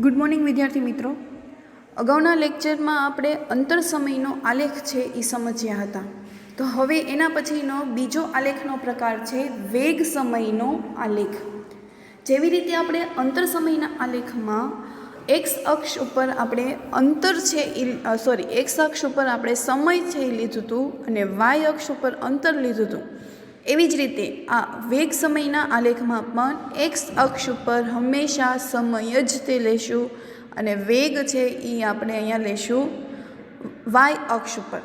Good morning વિદ્યાર્થી મિત્રો. અગાઉના લેક્ચરમાં આપણે અંતર સમયનો આલેખ છે એ સમજ્યા હતા. તો હવે એના પછીનો બીજો આલેખનો પ્રકાર છે વેગ સમયનો આલેખ. જેવી રીતે આપણે અંતર સમયના આલેખમાં એક્સ અક્ષ ઉપર આપણે અંતર છે એક્સ અક્ષ ઉપર આપણે સમય છે એ લીધું હતું અને વાય અક્ષ ઉપર અંતર લીધું હતું. એવી જ રીતે આ વેગ સમયના આલેખમાં પણ એક્સ અક્ષ ઉપર હંમેશા સમય જ તે લેશું અને વેગ છે એ આપણે અહીંયા લેશું વાય અક્ષ ઉપર.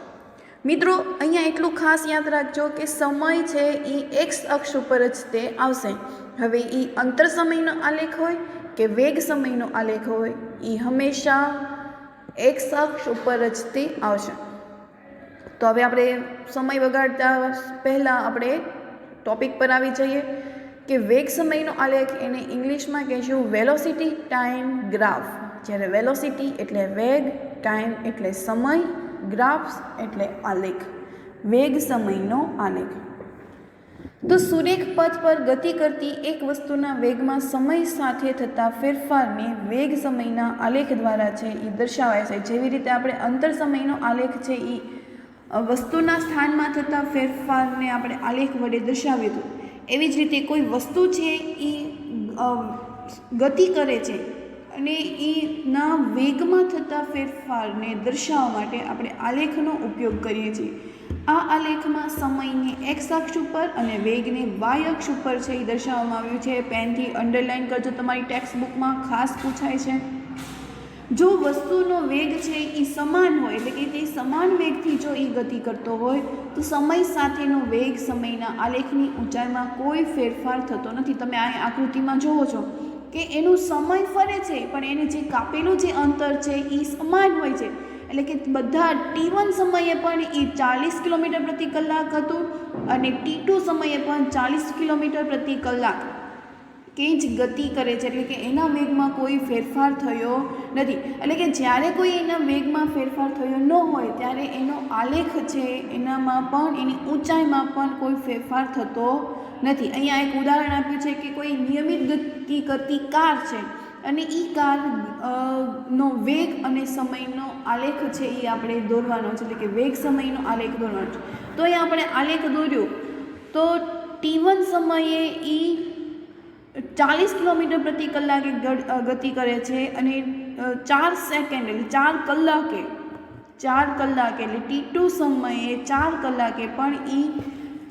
મિત્રો અહીંયા એટલું ખાસ યાદ રાખજો કે સમય છે એ એક્સ અક્ષ ઉપર જ તે આવશે. હવે એ અંતર સમયનો આલેખ હોય કે વેગ સમયનો આલેખ હોય એ હંમેશા એક્સ અક્ષ ઉપર જ તે આવશે. તો હવે આપણે સમય વગાડતા પહેલાં આપણે ટૉપિક પર આવી જઈએ કે વેગ સમયનો આલેખ એને ઇંગ્લિશમાં કહીશું વેલોસિટી ટાઈમ ગ્રાફ. જ્યારે વેલોસિટી એટલે વેગ, ટાઈમ એટલે સમય, ગ્રાફ્સ એટલે આલેખ. વેગ સમયનો આલેખ. તો સુરેખ પથ પર ગતિ કરતી એક વસ્તુના વેગમાં સમય સાથે થતા ફેરફારને વેગ સમયના આલેખ દ્વારા છે એ દર્શાવાય છે. જેવી રીતે આપણે અંતર સમયનો આલેખ છે એ વસ્તુના સ્થાનમાં થતા ફેરફારને આપણે આલેખ વડે દર્શાવ્યું હતું. એવી જ રીતે કોઈ વસ્તુ છે એ ગતિ કરે છે અને એના વેગમાં થતા ફેરફારને દર્શાવવા માટે આપણે આલેખનો ઉપયોગ કરીએ છીએ. આ આલેખમાં સમયને એક્સ અક્ષ ઉપર અને વેગને વાય અક્ષ ઉપર છે એ દર્શાવવામાં આવ્યું છે. પેનથી અંડરલાઇન કરજો, તમારી ટેક્સ્ટ બુકમાં ખાસ પૂછાય છે. જો વસ્તુનો વેગ છે એ સમાન હોય એટલે કે તે સમાન વેગથી જો એ ગતિ કરતો હોય તો સમય સાથેનો વેગ સમયના આલેખની ઊંચાઈમાં કોઈ ફેરફાર થતો નથી. તમે આ આકૃતિમાં જુઓ છો કે એનું સમય ફરે છે પણ એને જે કાપેલું જે અંતર છે એ સમાન હોય છે. એટલે કે બધા T1 સમયે પણ એ 40 કિલોમીટર પ્રતિ કલાક હતું અને T2 સમયે પણ 40 કિલોમીટર પ્રતિ કલાક કે જ ગતિ કરે છે. એટલે કે એના વેગમાં કોઈ ફેરફાર થયો નથી. એટલે કે જ્યારે કોઈ એના વેગમાં ફેરફાર થયો ન હોય ત્યારે એનો આલેખ છે એનામાં પણ એની ઊંચાઈમાં પણ કોઈ ફેરફાર થતો નથી. અહીંયા એક ઉદાહરણ આપ્યું છે કે કોઈ નિયમિત ગતિ કરતી કાર છે અને એ કાર નો વેગ અને સમયનો આલેખ છે એ આપણે દોરવાનો છે. એટલે કે વેગ સમયનો આલેખ દોરવાનો છે. તો અહીંયા આપણે આલેખ દોર્યો તો T1 સમયે એ 40 કિલોમીટર પ્રતિ કલાકે ગતિ કરે છે અને 4 સેકન્ડ એટલે 4 કલાકે એટલે T2 સમયે 4 કલાકે પણ એ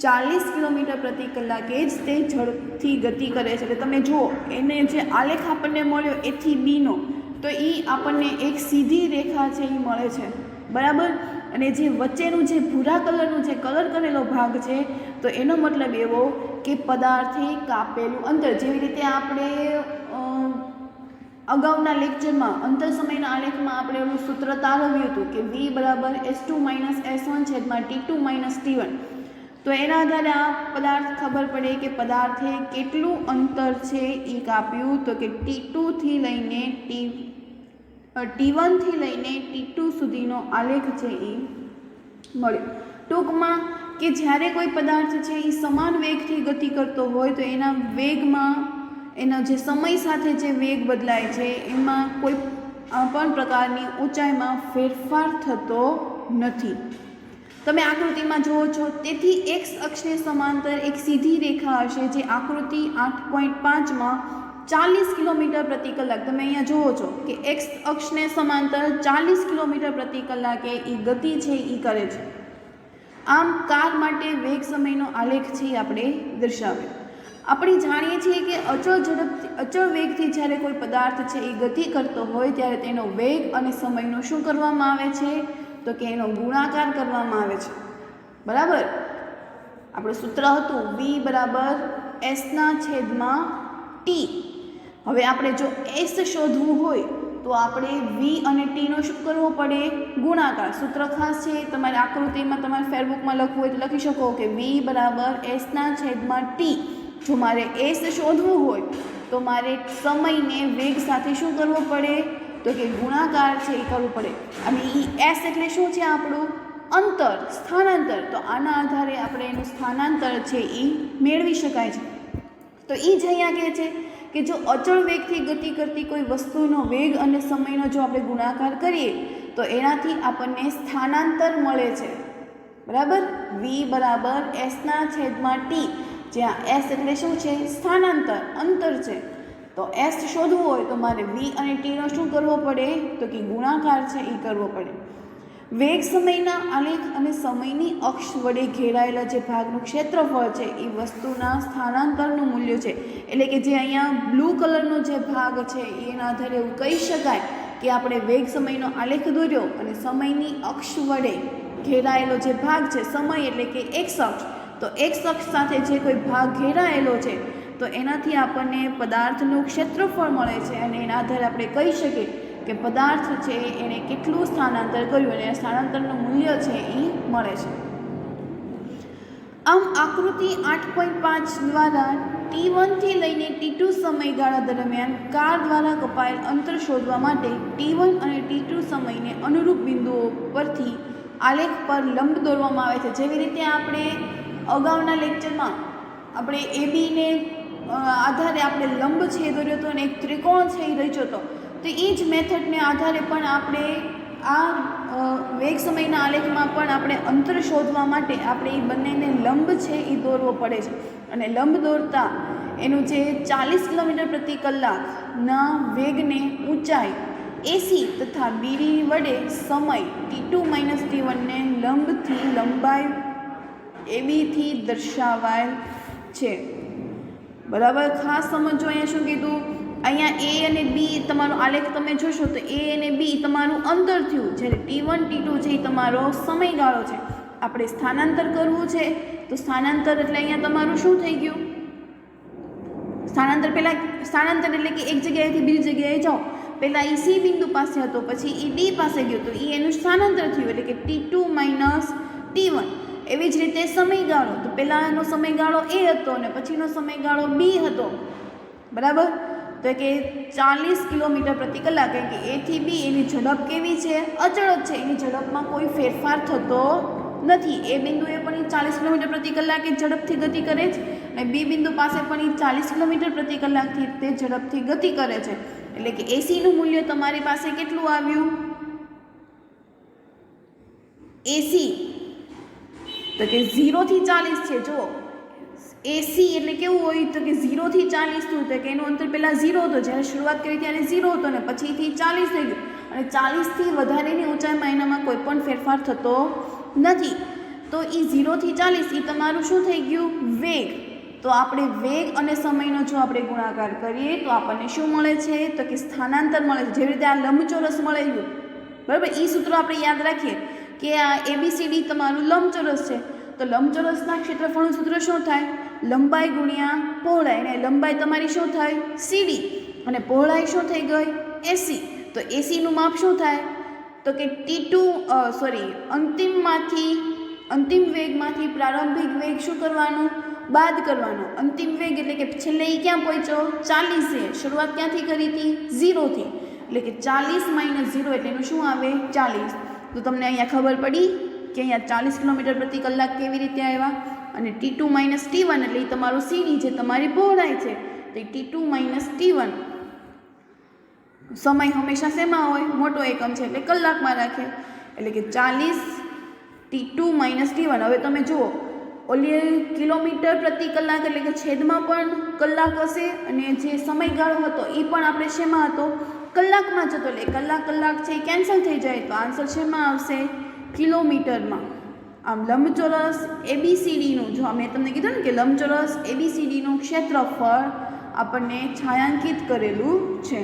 40 કિલોમીટર પ્રતિ કલાકે જ તે ઝડપથી ગતિ કરે છે. એટલે તમે જુઓ એને જે આલેખ આપણને મળ્યો એથી બીનો તો એ આપણને એક સીધી રેખા છે એ મળે છે, બરાબર. અને જે વચ્ચેનું જે ભૂરા કલરનું જે કલર કરેલો ભાગ છે તો એનો મતલબ એવો કે પદાર્થે કાપેલું અંતર. જેવી રીતે આપણે અગાઉના લેક્ચરમાં અંતર સમયના આલેખમાં આપણે એવું સૂત્ર તારવ્યું હતું કે V = S2 - S1 T2 - T1. તો એના આધારે આ પદાર્થ ખબર પડે કે પદાર્થે કેટલું અંતર છે એ કાપ્યું. તો કે T2 થી લઈને T1 થી લઈને T2 સુધીનો આલેખ છે એ મળ્યો. ટૂંકમાં કે જ્યારે કોઈ પદાર્થ છે એ સમાન વેગથી ગતિ કરતો હોય તો એના વેગમાં એના જે સમય સાથે જે વેગ બદલાય છે એમાં કોઈ પણ પ્રકારની ઊંચાઈમાં ફેરફાર થતો નથી. તમે આકૃતિમાં જુઓ છો તેથી એક્સ અક્ષને સમાંતર એક સીધી રેખા હશે જે આકૃતિ 8.5માં 40 કિલોમીટર પ્રતિ કલાક તમે અહીંયા જુઓ છો કે એક્સ અક્ષને સમાંતર 40 કિલોમીટર પ્રતિ કલાકે એ ગતિ છે એ કરે છે. આમ કાર માટે વેગ સમયનો આલેખ છે એ આપણે દર્શાવ્યો. આપણે જાણીએ છીએ કે અચળ વેગથી જ્યારે કોઈ પદાર્થ છે એ ગતિ કરતો હોય ત્યારે તેનો વેગ અને સમયનો શું કરવામાં આવે છે તો કે એનો ગુણાકાર કરવામાં આવે છે, બરાબર. આપણું સૂત્ર હતું V = S/T. હવે આપણે જો S શોધવું હોય તો આપણે V અને T નો શું કરવો પડે? ગુણાકાર. સૂત્ર ખાસ છે, તમારી આકૃતિમાં તમારે ફેરબુકમાં લખવું હોય તો લખી શકો કે V = S/T. જો મારે S શોધવું હોય તો મારે સમયને વેગ સાથે શું કરવું પડે તો કે ગુણાકાર છે એ કરવું પડે. અને એ S એટલે શું છે? આપણું અંતર, સ્થાનાંતર. તો આના આધારે આપણે એનું સ્થાનાંતર છે એ મેળવી શકાય છે. તો એ જ અહીંયા કહે છે કે જો અચળ વેગથી ગતિ કરતી કોઈ વસ્તુનો વેગ અને સમયનો જો આપણે ગુણાકાર કરીએ તો એનાથી આપણને સ્થાનાંતર મળે છે, બરાબર. v બરાબર s/t, જ્યાં s એટલે શું છે? સ્થાનાંતર, અંતર છે. તો s શોધવું હોય તો મારે v અને t નો શું કરવો પડે? તો કે ગુણાકાર છે એ કરવો પડે. વેગ સમયના આલેખ અને સમયની અક્ષ વડે ઘેરાયેલા જે ભાગનું ક્ષેત્રફળ છે એ વસ્તુના સ્થાનાંતરનું મૂલ્ય છે. એટલે કે જે અહીંયા બ્લુ કલરનો જે ભાગ છે એના આધારે એવું કહી શકાય કે આપણે વેગ સમયનો આલેખ દોર્યો અને સમયની અક્ષ વડે ઘેરાયેલો જે ભાગ છે, સમય એટલે કે એક્સ અક્ષ, તો એક્સ અક્ષ સાથે જે કોઈ ભાગ ઘેરાયેલો છે તો એનાથી આપણને પદાર્થનું ક્ષેત્રફળ મળે છે અને એના આધારે આપણે કહી શકીએ કે પદાર્થ છે એણે કેટલું સ્થાનાંતર કર્યું અને સ્થાનાંતરનું મૂલ્ય છે એ મળે છે. આમ આકૃતિ 8.5 દ્વારા t1 થી લઈને t2 સમયગાળા દરમિયાન કાર દ્વારા કપાયેલ અંતર શોધવા માટે t1 અને t2 સમયને અનુરૂપ બિંદુઓ પરથી આલેખ પર લંબ દોરવામાં આવે છે. જેવી રીતે આપણે અગાઉના લેક્ચરમાં આપણે એબીને આધારે આપણે લંબ છે દોર્યો હતો અને એક ત્રિકોણ છે એ રચ્યો હતો, તો એ જ મેથડને આધારે પણ આપણે આ વેગ સમયના આલેખમાં પણ આપણે અંતર શોધવા માટે આપણે એ બંનેને લંબ છે એ દોરવો પડે છે. અને લંબ દોરતા એનું જે 40 કિલોમીટર પ્રતિ કલાકના વેગને ઊંચાઈ એસી તથા બીડી વડે સમય t2 - t1 ને લંબથી લંબાઈ એબીથી દર્શાવાય છે, બરાબર. ખાસ સમજો અહીંયા શું કીધું, અહીંયા એ અને બી તમારો આલેખ તમે જોશો તો એ અને બી તમારું અંતર થયું, જ્યારે t1 t2 છે એ તમારો સમયગાળો છે. આપણે સ્થાનાંતર કરવું છે તો સ્થાનાંતર એટલે અહીંયા તમારું શું થઈ ગયું? સ્થાનાંતર એટલે કે એક જગ્યાએથી બીજી જગ્યાએ જાઓ. પહેલાં એ સી બિંદુ પાસે હતો, પછી એ ડી પાસે ગયો તો એ એનું સ્થાનાંતર થયું એટલે કે t2 - t1. એવી જ રીતે સમયગાળો, તો પહેલાંનો સમયગાળો એ હતો અને પછીનો સમયગાળો બી હતો, બરાબર. તો કે 40 કિલોમીટર પ્રતિ કલાક, કારણ કે એ થી બી એની ઝડપ કેવી છે? અચળ જ છે, એની ઝડપમાં કોઈ ફેરફાર થતો નથી. એ બિંદુએ પણ એ 40 કિલોમીટર પ્રતિ કલાકે ઝડપથી ગતિ કરે છે અને બી બિંદુ પાસે પણ એ 40 કિલોમીટર પ્રતિ કલાકથી તે ઝડપથી ગતિ કરે છે. એટલે કે એસીનું મૂલ્ય તમારી પાસે કેટલું આવ્યું? એસી તો કે 0 થી 40 છે. જો એસી એટલે કેવું હોય તો કે 0 થી 40 થયું, તો કે એનું અંતર પહેલાં 0 હતો, જ્યારે શરૂઆત કરી ત્યારે 0 હતો અને પછીથી 40 થઈ ગયું અને 40થી વધારેની ઊંચાઈમાં એનામાં કોઈ પણ ફેરફાર થતો નથી. તો એ 0 થી 40 એ તમારું શું થઈ ગયું? વેગ. તો આપણે વેગ અને સમયનો જો આપણે ગુણાકાર કરીએ તો આપણને શું મળે છે? તો કે સ્થાનાંતર મળે છે. જેવી રીતે આ લંબચોરસ મળે ગયું, બરાબર. એ સૂત્રો આપણે યાદ રાખીએ કે આ એબીસીડી તમારું લંબચોરસ છે, તો લંબચોરસના ક્ષેત્રફળનું સૂત્ર શું થાય? લંબાઈ ગુણ્યા પહોળાઈ, અને લંબાઈ તમારી શું થાય? સીડી, અને પહોળાઈ શું થઈ ગઈ? એસી. તો એસીનું માપ શું થાય? તો કે અંતિમ વેગમાંથી પ્રારંભિક વેગ શું કરવાનો? બાદ કરવાનો. અંતિમ વેગ એટલે કે છેલ્લે એ ક્યાં પહોંચ્યો? 40 છે. શરૂઆત ક્યાંથી કરી હતી? 0 થી. એટલે કે 40 - 0 એટલે એનું શું આવે? 40. તો તમને અહીંયા ખબર પડી કે અહીંયા 40 કિલોમીટર પ્રતિ કલાક કેવી રીતે આવ્યા. અને t2 - t1 એટલે એ તમારું સીડી જે તમારી પહોળાઈ છે, તો એ t2 - t1. સમય હંમેશા શેમાં હોય? મોટો એકમ છે એટલે કલાકમાં રાખે, એટલે કે 40 t2 - t1. હવે તમે જુઓ, ઓલી કિલોમીટર પ્રતિ કલાક એટલે કે છેદમાં પણ કલાક હશે અને જે સમયગાળો હતો એ પણ આપણે શેમાં હતો? કલાકમાં જ હતો. એટલે કલાક છે એ કેન્સલ થઈ જાય, તો આન્સર શેમાં આવશે? કિલોમીટરમાં. આમ લંબચોરસ એબીસીડીનું, જો મેં તમને કીધું ને કે લંબચોરસ એબીસીડીનું ક્ષેત્રફળ આપણને છાયાંકિત કરેલું છે.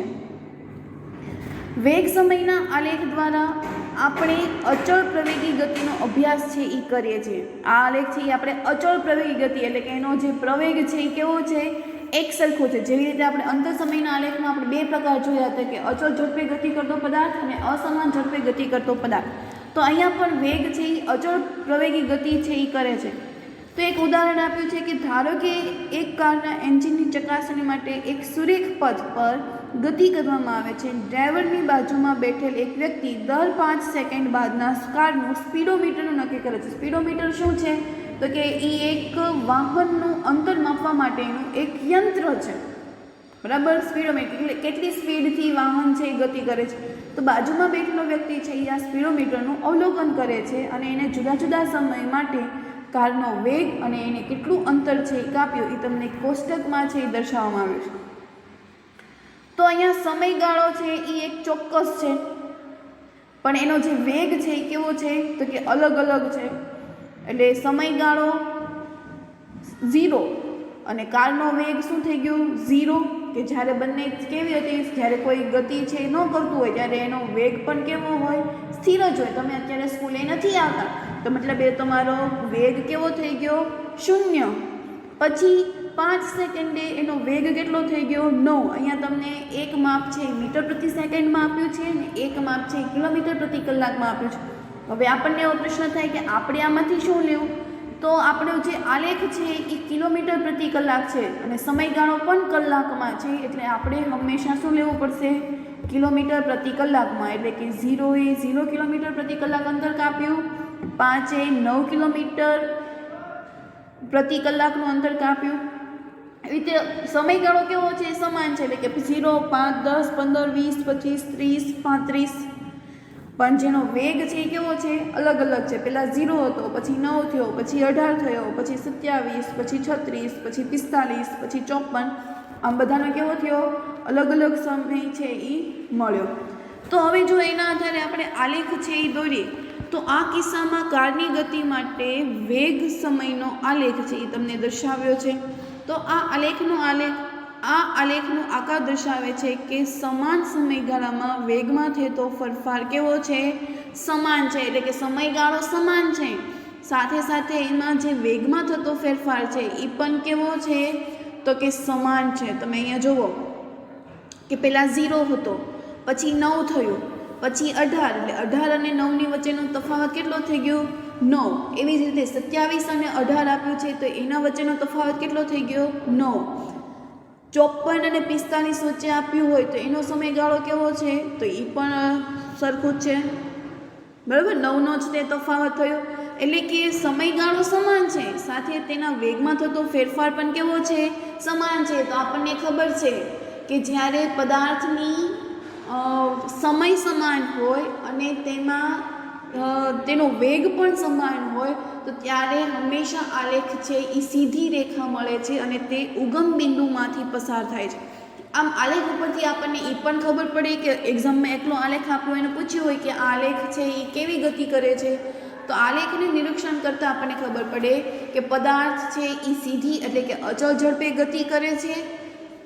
વેગ સમયના આલેખ દ્વારા આપણે અચળ પ્રવેગી ગતિનો અભ્યાસ છે એ કરીએ છીએ. આ આલેખ છે એ આપણે અચળ પ્રવેગી ગતિ એટલે કે એનો જે પ્રવેગ છે એ કેવો છે? એક સરખો છે. જેવી રીતે આપણે અંતર સમયના આલેખમાં આપણે બે પ્રકાર જોયા હતા કે અચળ ઝડપે ગતિ કરતો પદાર્થ અને અસમાન ઝડપે ગતિ કરતો પદાર્થ. તો અહીંયા પણ વેગ છે એ અચળ પ્રવેગી ગતિ છે એ કરે છે. તો એક ઉદાહરણ આપ્યું છે કે ધારો કે એક કારના એન્જિનની ચકાસણી માટે એક સુરેખ પથ પર ગતિ કરવામાં આવે છે. ડ્રાઈવરની બાજુમાં બેઠેલ એક વ્યક્તિ દર 5 સેકન્ડ બાદના કારનું સ્પીડોમીટરનું નક્કી કરે છે. સ્પીડોમીટર શું છે? તો કે એ એક વાહનનું અંતર માપવા માટેનું એક યંત્ર છે, બરાબર, સ્પીડોમીટર એટલે કેટલી સ્પીડથી વાહન છે એ ગતિ કરે છે. તો બાજુમાં બેઠેલો વ્યક્તિ છે એ આ સ્પીડોમીટરનું અવલોકન કરે છે અને એને જુદા જુદા સમય માટે કારનો વેગ અને એને કેટલું અંતર છે એ કાપ્યું એ તમને કોષ્ટકમાં છે એ દર્શાવવામાં આવ્યું છે. તો અહીંયા સમયગાળો છે એ એક ચોક્કસ છે, પણ એનો જે વેગ છે એ કેવો છે તો કે અલગ અલગ છે. એટલે સમયગાળો 0 અને કારનો વેગ શું થઈ ગયો 0, કે જ્યારે બંને કેવી હતી, જ્યારે કોઈ ગતિ છે ન કરતું હોય ત્યારે એનો વેગ પણ કેવો હોય, સ્થિર જ હોય. તમે અત્યારે સ્કૂલે નથી આવતા તો મતલબ એ તમારો વેગ કેવો થઈ ગયો 0. પછી 5 સેકન્ડે એનો વેગ કેટલો થઈ ગયો 9. અહીંયા તમને એક માપ છે મીટર પ્રતિ સેકન્ડમાં આપ્યું છે અને એક માપ છે કિલોમીટર પ્રતિ કલાકમાં આપ્યું છે. હવે આપણને એવો પ્રશ્ન થાય કે આપણે આમાંથી શું લેવું, તો આપણો જે આલેખ છે એ કિલોમીટર પ્રતિ કલાક છે અને સમયગાળો પણ કલાકમાં છે, એટલે આપણે હંમેશા શું લેવું પડશે, કિલોમીટર પ્રતિ કલાકમાં. એટલે કે 0 એ 0 કિલોમીટર પ્રતિ કલાક અંતર કાપ્યું, 5 એ 9 કિલોમીટર પ્રતિ કલાકનું અંતર કાપ્યું. એવી રીતે સમયગાળો કેવો છે, સમાન છે, એટલે કે 0, 5, 10, 15, 20, 25, 30, 35. પણ જેનો વેગ છે એ કેવો છે, અલગ અલગ છે. પહેલાં 0 હતો, પછી 9 થયો, પછી 18 થયો, પછી 27, પછી 36, પછી 45, પછી 54. આમ બધાનો કેવો થયો, અલગ અલગ સમય છે એ મળ્યો. તો હવે જો એના આધારે આપણે આલેખ છે એ દોરીએ તો આ કિસ્સામાં કારની ગતિ માટે વેગ સમયનો આલેખ છે એ તમને દર્શાવ્યો છે. તો આ આલેખનો આકાર દર્શાવે છે કે સમાન સમયગાળામાં વેગમાં થતો ફેરફાર કેવો છે, સમાન છે. એટલે કે સમયગાળો સમાન છે, સાથે સાથે એમાં જે વેગમાં થતો ફેરફાર છે એ પણ કેવો છે તો કે સમાન છે. તમે અહીંયા જુઓ કે પહેલાં 0 હતો, પછી 9 થયું, પછી 18, એટલે 18 અને 9ની વચ્ચેનો તફાવત કેટલો થઈ ગયો 9. એવી જ રીતે 27 અને 18 આપ્યું છે તો એના વચ્ચેનો તફાવત કેટલો થઈ ગયો 9. 54 અને 45 વચ્ચે આપ્યું હોય તો એનો સમયગાળો કેવો છે તો એ પણ સરખું જ છે, બરાબર, 9નો જ તે તફાવત થયો. એટલે કે સમયગાળો સમાન છે, સાથે તેના વેગમાં થતો ફેરફાર પણ કેવો છે, સમાન છે. તો આપણને ખબર છે કે જ્યારે પદાર્થની સમય સમાન હોય અને તેનો વેગ પણ સમાન હોય તો ત્યારે હંમેશા આલેખ છે એ સીધી રેખા મળે છે અને તે ઉગમ બિંદુમાંથી પસાર થાય છે. આમ આલેખ ઉપરથી આપણને એ પણ ખબર પડે કે એક્ઝામમાં એકલો આલેખ આપ્યો એને પૂછ્યું હોય કે આ આલેખ છે એ કેવી ગતિ કરે છે, તો આલેખને નિરીક્ષણ કરતાં આપણને ખબર પડે કે પદાર્થ છે એ સીધી એટલે કે અચળ ઝડપે ગતિ કરે છે.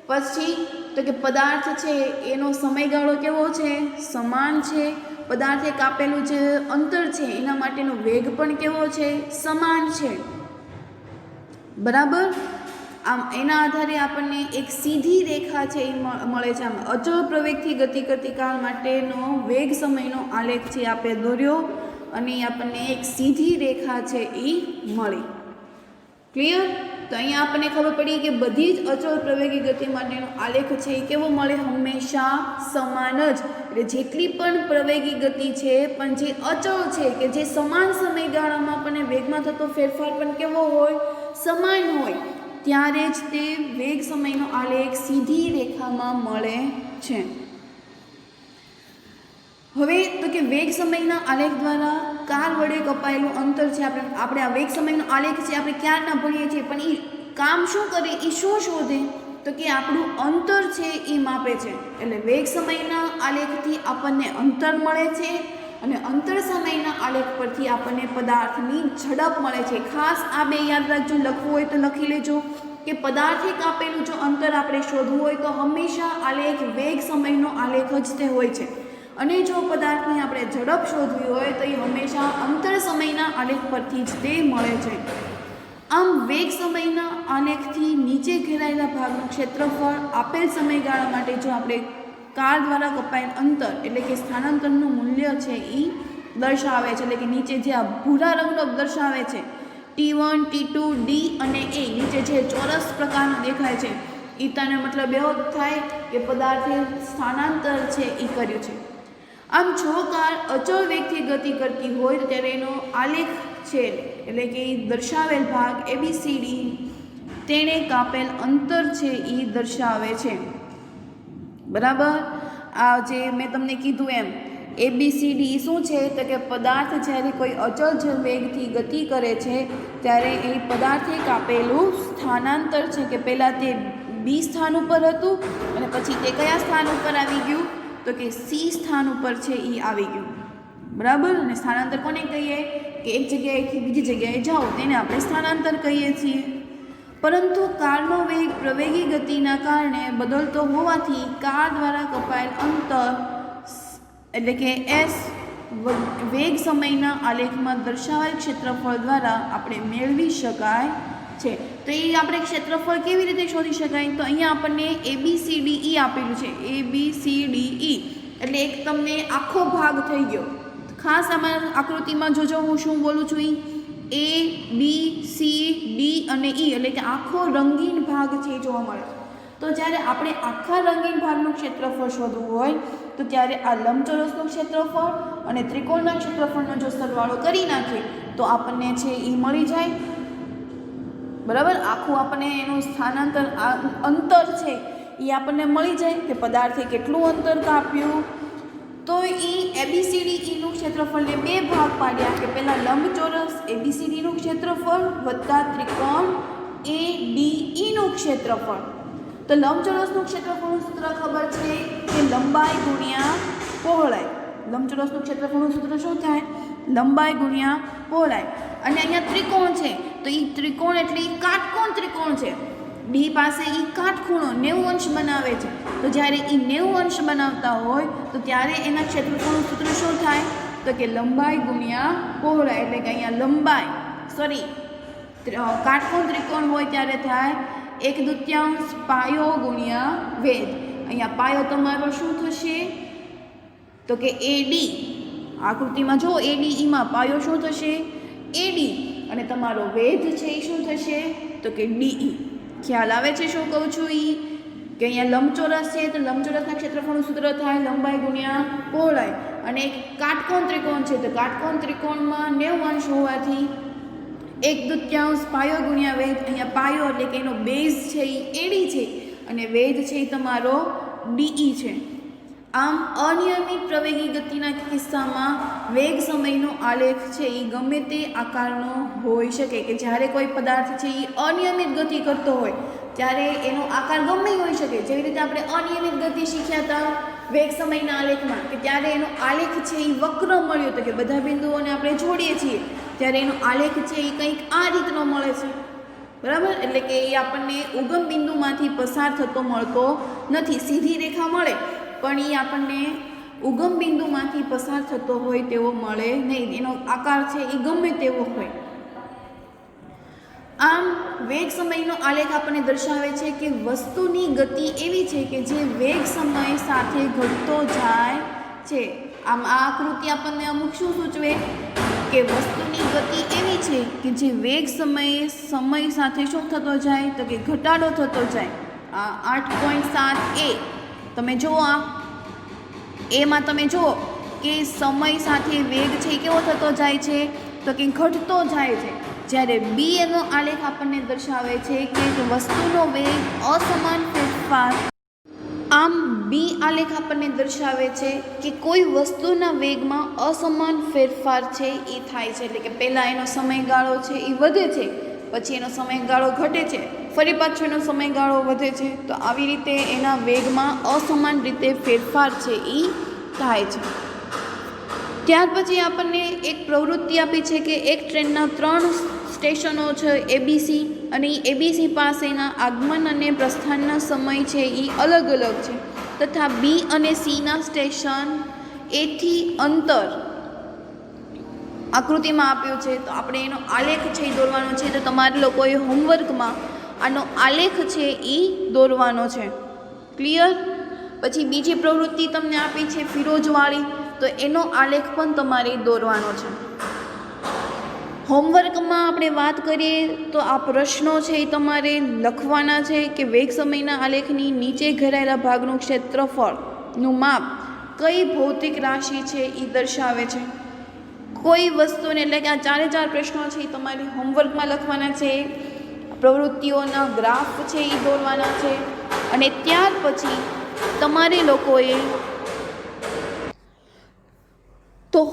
પછી તો કે પદાર્થ છે એનો સમયગાળો કેવો છે, સમાન છે. પદાર્થે કાપેલું જે અંતર છે એના માટેનો વેગ પણ કેવો છે, સમાન છે, બરાબર. આમ એના આધારે આપણને એક સીધી રેખા છે એ મળે છે. આમ અચળ પ્રવેગથી ગતિ કરતી કાર માટેનો વેગ સમયનો આલેખ છે આપણે દોર્યો અને આપણને એક સીધી રેખા છે એ મળી. ક્લિયર? તો અહીંયા આપણને ખબર પડી કે બધી જ અચળ પ્રવેગી ગતિ માટેનો આલેખ છે એ કેવો મળે, હંમેશા સમાન જ. એટલે જેટલી પણ પ્રવેગી ગતિ છે પણ જે અચળ છે કે જે સમાન સમયગાળામાં આપણને વેગમાં થતો ફેરફાર પણ કેવો હોય, સમાન હોય, ત્યારે જ તે વેગ સમયનો આલેખ સીધી રેખામાં મળે છે. હવે તો કે વેગ સમયના આલેખ દ્વારા કાર વડે કપાયેલું અંતર છે. આપણે આ વેગ સમયનો આલેખ છે આપણે ક્યારના ભણીએ છીએ, પણ એ કામ શું કરે, એ શું શોધે તો કે આપણું અંતર છે એ માપે છે. એટલે વેગ સમયના આલેખથી આપણને અંતર મળે છે અને અંતર સમયના આલેખ પરથી આપણને પદાર્થની ઝડપ મળે છે. ખાસ આ બે યાદ રાખજો, લખવું હોય તો લખી લેજો કે પદાર્થે કાપેલું જો અંતર આપણે શોધવું હોય તો હંમેશા આલેખ વેગ સમયનો આલેખ જ તે હોય છે, અને જો પદાર્થની આપણે ઝડપ શોધવી હોય તો એ હંમેશા અંતર સમયના આલેખ પરથી જ તે મળે છે. આમ વેગ સમયના આલેખથી નીચે ઘેરાયેલા ભાગનું ક્ષેત્રફળ આપેલ સમયગાળા માટે જો આપણે કાર દ્વારા કપાયેલ અંતર એટલે કે સ્થાનાંતરનું મૂલ્ય છે એ દર્શાવે છે. એટલે કે નીચે જે આ ભૂરા રંગનો દર્શાવે છે T1, T2, D અને A, નીચે જે ચોરસ પ્રકારનો દેખાય છે એ તને મતલબ એવો થાય કે પદાર્થે સ્થાનાંતર છે એ કર્યું છે. આમ જો કાર અચળ વેગથી ગતિ કરતી હોય તો ત્યારે એનો આલેખ છે એટલે કે દર્શાવેલ ભાગ ABCD તેણે કાપેલ અંતર છે એ દર્શાવે છે. બરાબર. આ જે મેં તમને કીધું એમ ABCD શું છે તો કે પદાર્થ જ્યારે કોઈ અચળ વેગથી ગતિ કરે છે ત્યારે એ પદાર્થ એક આપેલું સ્થાનાંતર છે કે પહેલાં તે B સ્થાન ઉપર હતું અને પછી તે કયા સ્થાન ઉપર આવી ગયું તો કે C સ્થાન ઉપર છે એ આવી ગયું. બરાબર. અને સ્થાનાંતર કોને કહીએ કે એક જગ્યાએથી બીજી જગ્યાએ જાઓ તેને આપણે સ્થાનાંતર કહીએ છીએ. પરંતુ કારનો વેગ પ્રવેગી ગતિના કારણે બદલતો હોવાથી કાર દ્વારા કપાયેલ અંતર એટલે કે S વેગ સમયના આલેખમાં દર્શાવેલ ક્ષેત્રફળ દ્વારા આપણે મેળવી શકાય છે. તો એ આપણે ક્ષેત્રફળ કેવી રીતે શોધી શકાય તો અહીંયા આપણને ABCDE આપેલું છે. ABCDE એટલે એક તમને આખો ભાગ થઈ ગયો. ખાસ આમાં આકૃતિમાં જોજો હું શું બોલું છું. A B C D અને E એટલે કે આખો રંગીન ભાગ છે જોવા મળે છે. તો જ્યારે આપણે આખા રંગીન ભાગનું ક્ષેત્રફળ શોધવું હોય તો ત્યારે આ લંબચોરસનું ક્ષેત્રફળ અને ત્રિકોણના ક્ષેત્રફળનો જો સરવાળો કરી નાખીએ તો આપણને છે એ મળી જાય. બરાબર. આખું આપણને એનું સ્થાનાંતર અંતર છે એ આપણને મળી જાય કે પદાર્થે કેટલું અંતર કાપ્યું. તો એ ABCDEનું ક્ષેત્રફળને બે ભાગ પાડ્યા કે પહેલાં લંબચોરસ ABCDનું ક્ષેત્રફળ વત્તા ત્રિકોણ ADEનું ક્ષેત્રફળ. તો લંબચોરસનું ક્ષેત્રફળનું સૂત્ર ખબર છે કે લંબાઈ ગુણ્યા પહોળાઈ. લંબચોરસનું ક્ષેત્રફળનું સૂત્ર શું થાય લંબાઈ ગુણ્યા પહોળાઈ. અને અહીંયા ત્રિકોણ છે તો એ ત્રિકોણ એટલે કાટકોણ ત્રિકોણ છે. B પાસે એ કાટખૂણો 90 અંશ બનાવે છે. તો જ્યારે એ 90 અંશ બનાવતા હોય તો ત્યારે એના ક્ષેત્રફળનું સૂત્ર શું થાય તો કે લંબાઈ ગુણ્યા પહોળાઈ. એટલે કે અહીંયા લંબાઈ કાટકોણ ત્રિકોણ હોય ત્યારે થાય 1/2 પાયો ગુણ્યા વેધ. અહીંયા પાયો તમારો શું થશે તો કે AD. આકૃતિમાં જો ADEમાં પાયો શું થશે AD અને તમારો વેધ છે એ શું થશે તો કે DE. ખ્યાલ આવે છે શું કહું છું કે અહીંયા લંબચોરસ છે તો લંબચોરસના ક્ષેત્રફળનું સૂત્ર થાય લંબાઈ ગુણ્યા પહોળાઈ. અને એક કાટકોણ ત્રિકોણ છે તો કાટકોણ ત્રિકોણમાં 90 અંશ હોવાથી 1/2 પાયો ગુણ્યા વેધ. અહીંયા પાયો એટલે કે એનો બેઝ છે એ AD છે અને વેધ છે એ તમારો DE છે. આમ અનિયમિત પ્રવેગી ગતિના કિસ્સામાં વેગ સમયનો આલેખ છે એ ગમે તે આકારનો હોઈ શકે કે જ્યારે કોઈ પદાર્થ છે એ અનિયમિત ગતિ કરતો હોય ત્યારે એનો આકાર ગમે હોઈ શકે. જેવી રીતે આપણે અનિયમિત ગતિ શીખ્યા હતા વેગ સમયના આલેખમાં કે ત્યારે એનો આલેખ છે એ વક્ર મળ્યો હતો કે બધા બિંદુઓને આપણે જોડીએ છીએ ત્યારે એનો આલેખ છે એ કંઈક આ રીતનો મળે છે. બરાબર. એટલે કે એ આપણને ઉગમ બિંદુમાંથી પસાર થતો મળતો નથી. સીધી રેખા મળે પણ એ આપણને ઉગમ બિંદુમાંથી પસાર થતો હોય તેવો મળે નહીં. એનો આકાર છે એ ગમે તેવો હોય. આમ વેગ સમયનો આલેખ આપણને દર્શાવે છે કે વસ્તુની ગતિ એવી છે કે જે વેગ સમય સાથે ઘટતો જાય છે. આમ આ આકૃતિ આપણને અમુક શું સૂચવે કે વસ્તુની ગતિ એવી છે કે જે વેગ સમય સાથે શું થતો જાય તો કે ઘટાડો થતો જાય. આ 8.7 તમે જુઓ એમાં તમે જુઓ કે સમય સાથે વેગ છે કેવો થતો જાય છે તો કે ઘટતો જાય છે. જ્યારે B એનો આલેખ આપણને દર્શાવે છે કે વસ્તુનો વેગ અસમાન ફેરફાર. આમ B આલેખ આપણને દર્શાવે છે કે કોઈ વસ્તુના વેગમાં અસમાન ફેરફાર છે એ થાય છે. એટલે કે પહેલાં એનો સમયગાળો છે એ વધે છે પછી એનો સમયગાળો ઘટે છે ફરી પાછો એનો સમયગાળો વધે છે. તો આવી રીતે એના વેગમાં અસમાન રીતે ફેરફાર છે એ થાય છે. ત્યાર પછી આપણને એક પ્રવૃત્તિ આપી છે કે એક ટ્રેનના 3 સ્ટેશનો છે ABC અને એ ABC પાસેના આગમન અને પ્રસ્થાનના સમય છે એ અલગ અલગ છે તથા B અને Cના સ્ટેશન એથી અંતર આકૃતિમાં આપ્યું છે. તો આપણે એનો આલેખ છે એ દોરવાનો છે. તો તમારે લોકોએ હોમવર્કમાં આનો આલેખ છે એ દોરવાનો છે. ક્લિયર. પછી બીજી પ્રવૃત્તિ તમને આપી છે ફિરોજવાળી તો એનો આલેખ પણ તમારે દોરવાનો છે. હોમવર્કમાં આપણે વાત કરીએ તો આ પ્રશ્નો છે એ તમારે લખવાના છે કે વેગ સમયના આલેખની નીચે ઘેરાયેલા ભાગનું ક્ષેત્રફળનું માપ કઈ ભૌતિક રાશિ છે એ દર્શાવે છે. કોઈ વસ્તુને એટલે કે આ 4 પ્રશ્નો છે એ તમારે હોમવર્કમાં લખવાના છે. પ્રવૃત્તિઓના ગ્રાફ છે એ દોરવાના છે અને ત્યાર પછી તમારે લોકોએ તો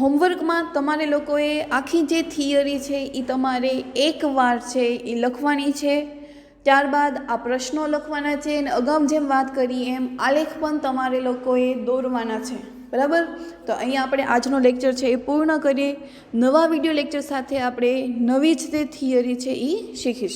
હોમવર્કમાં તમારે લોકોએ આખી જે થિયરી છે એ તમારે એકવાર છે એ લખવાની છે. ત્યારબાદ આ પ્રશ્નો લખવાના છે અને અગાઉ જેમ વાત કરી એમ આલેખ પણ તમારે લોકોએ દોરવાના છે. બરાબર. તો અહીંયા આપણે આજનો લેક્ચર છે એ પૂર્ણ કરીએ. નવા વિડીયો લેક્ચર સાથે આપણે નવી જ તે થિયરી છે એ શીખીશું.